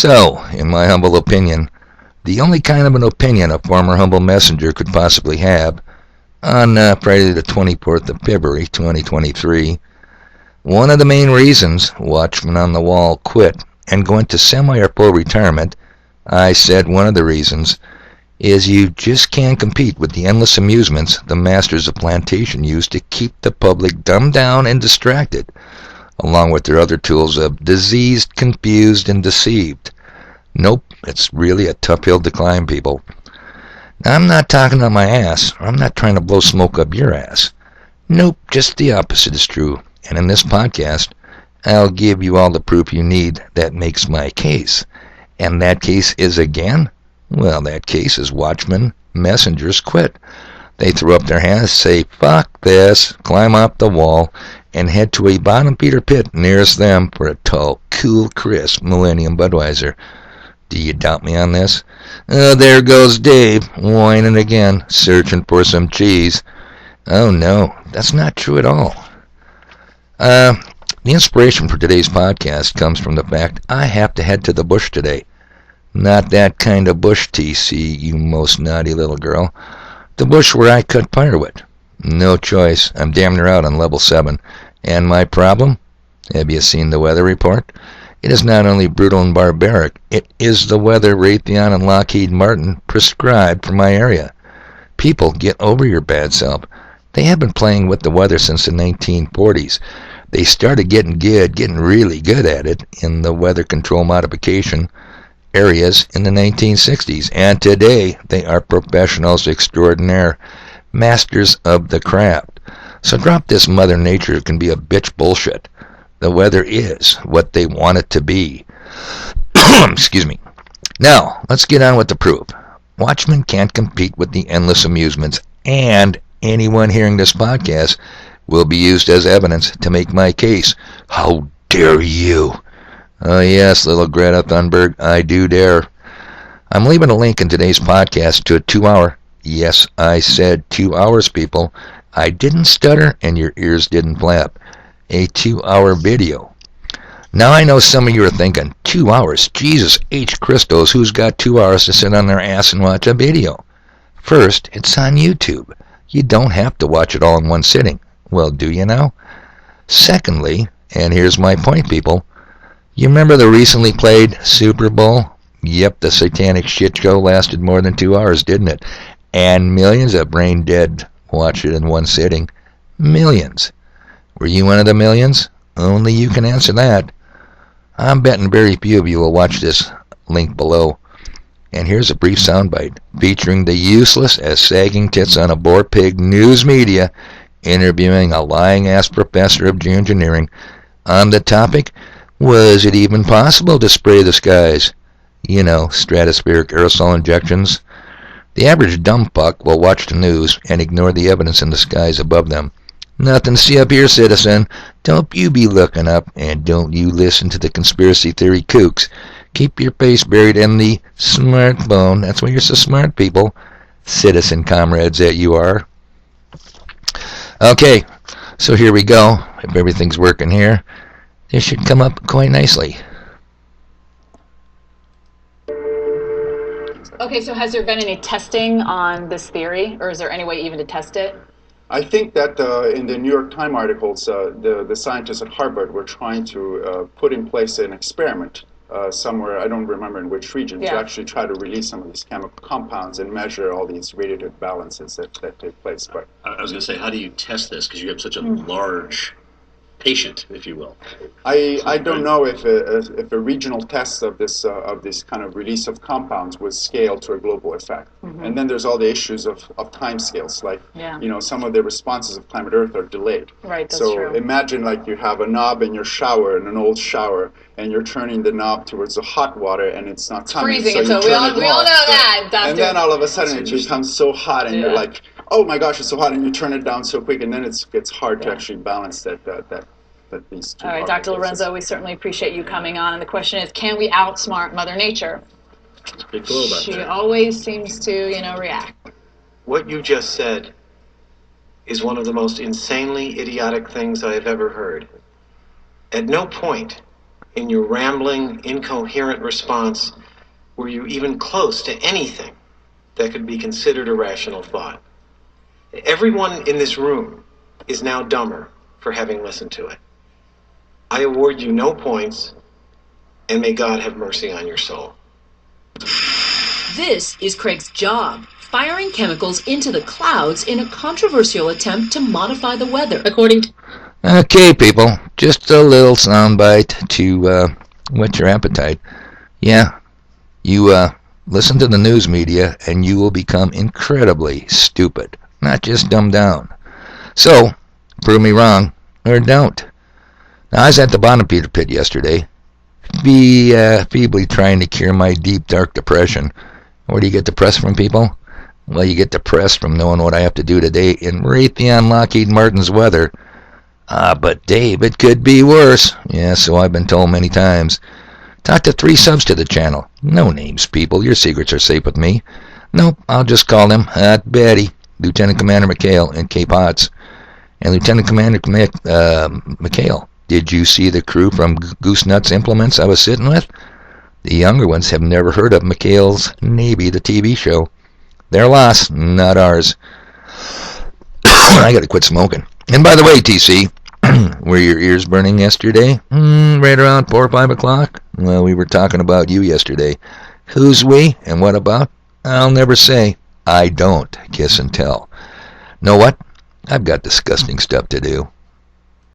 So, in my humble opinion, the only kind of an opinion a former humble messenger could possibly have, on Friday the 24th of February 2023, one of the main reasons Watchman on the Wall quit and go into semi or full retirement, I said one of the reasons, is you just can't compete with the endless amusements the masters of plantation use to keep the public dumbed down and distracted, along with their other tools of diseased, confused, and deceived. Nope, it's really a tough hill to climb, people. Now, I'm not talking on my ass, or I'm not trying to blow smoke up your ass. Nope, just the opposite is true. And in this podcast, I'll give you all the proof you need that makes my case. And that case is again? Well, that case is Watchmen messengers quit. They throw up their hands, say, fuck this, climb up the wall, and head to a bottom feeder pit nearest them for a tall, cool, crisp Millennium Budweiser. Do you doubt me on this? Oh, there goes Dave, whining again, searching for some cheese. Oh no, that's not true at all. The inspiration for today's podcast comes from the fact I have to head to the bush today. Not that kind of bush, TC, you most naughty little girl. The bush where I cut firewood. No choice. I'm damn near out on level 7. And my problem? Have you seen the weather report? It is not only brutal and barbaric, it is the weather Raytheon and Lockheed Martin prescribed for my area. People, get over your bad self. They have been playing with the weather since the 1940s. They started getting really good at it in the weather control modification areas in the 1960s. And today, they are professionals extraordinaire, masters of the craft. So drop this Mother Nature can be a bitch bullshit. The weather is what they want it to be. Excuse me. Now, let's get on with the proof. Watchmen can't compete with the endless amusements, and anyone hearing this podcast will be used as evidence to make my case. How dare you? Oh yes, little Greta Thunberg, I do dare. I'm leaving a link in today's podcast to a 2-hour, yes, I said 2 hours, people. I didn't stutter and your ears didn't flap. A 2-hour video. Now I know some of you are thinking, 2 hours? Jesus H. Christos, who's got 2 hours to sit on their ass and watch a video? First, it's on YouTube. You don't have to watch it all in one sitting. Well, do you now? Secondly, and here's my point, people, you remember the recently played Super Bowl? Yep, the satanic shit show lasted more than 2 hours, didn't it? And millions of brain dead watched it in one sitting. Millions. Were you one of the millions? Only you can answer that. I'm betting very few of you will watch this link below. And here's a brief soundbite featuring the useless as sagging tits on a boar pig news media interviewing a lying-ass professor of geoengineering on the topic, was it even possible to spray the skies? You know, stratospheric aerosol injections. The average dumb fuck will watch the news and ignore the evidence in the skies above them. Nothing to see up here, citizen. Don't you be looking up, and don't you listen to the conspiracy theory kooks. Keep your face buried in the smartphone. That's why you're so smart, people. Citizen comrades that you are. Okay, so here we go. If everything's working here, this should come up quite nicely. Okay, so has there been any testing on this theory, or is there any way even to test it? I think that in the New York Times articles, the scientists at Harvard were trying to put in place an experiment somewhere, I don't remember in which region, to actually try to release some of these chemical compounds and measure all these radiative balances that take place. But I was going to say, how do you test this? Because you have such a large patient, if you will. I don't know if a regional test of this kind of release of compounds was scaled to a global effect. Mm-hmm. And then there's all the issues of time scales, like some of the responses of Climate Earth are delayed. Right, that's so true. Imagine like you have a knob in your shower, in an old shower, and you're turning the knob towards the hot water, and it's not coming. Freezing, so we all know that. And then all of a sudden it becomes so hot, and you're like, oh my gosh, it's so hot, and you turn it down so quick, and then it's hard to actually balance that these two. All right, Dr. Lorenzo, we certainly appreciate you coming on. And the question is, can we outsmart Mother Nature? Big clue about she that. always seems to, react. What you just said is one of the most insanely idiotic things I have ever heard. At no point in your rambling, incoherent response were you even close to anything that could be considered a rational thought. Everyone in this room is now dumber for having listened to it. I award you no points, and may God have mercy on your soul. This is Craig's job, firing chemicals into the clouds in a controversial attempt to modify the weather, according to... Okay, people, just a little soundbite to whet your appetite. Yeah, you listen to the news media and you will become incredibly stupid, not just dumbed down. So, prove me wrong, or don't. Now, I was at the bottom of Peter Pit yesterday, feebly trying to cure my deep, dark depression. Where do you get depressed from, people? Well, you get depressed from knowing what I have to do today in Raytheon Lockheed Martin's weather. But Dave, it could be worse. Yeah, so I've been told many times. Talk to 3 subs to the channel. No names, people. Your secrets are safe with me. Nope, I'll just call them Betty, Lieutenant Commander McHale, and Cape Hots. And Lieutenant Commander McHale, did you see the crew from Goose Nuts Implements I was sitting with? The younger ones have never heard of McHale's Navy, the TV show. Their loss, not ours. I gotta quit smoking. And by the way, TC, were your ears burning yesterday? Right around 4 or 5 o'clock? Well, we were talking about you yesterday. Who's we and what about? I'll never say. I don't kiss and tell. Know what? I've got disgusting stuff to do.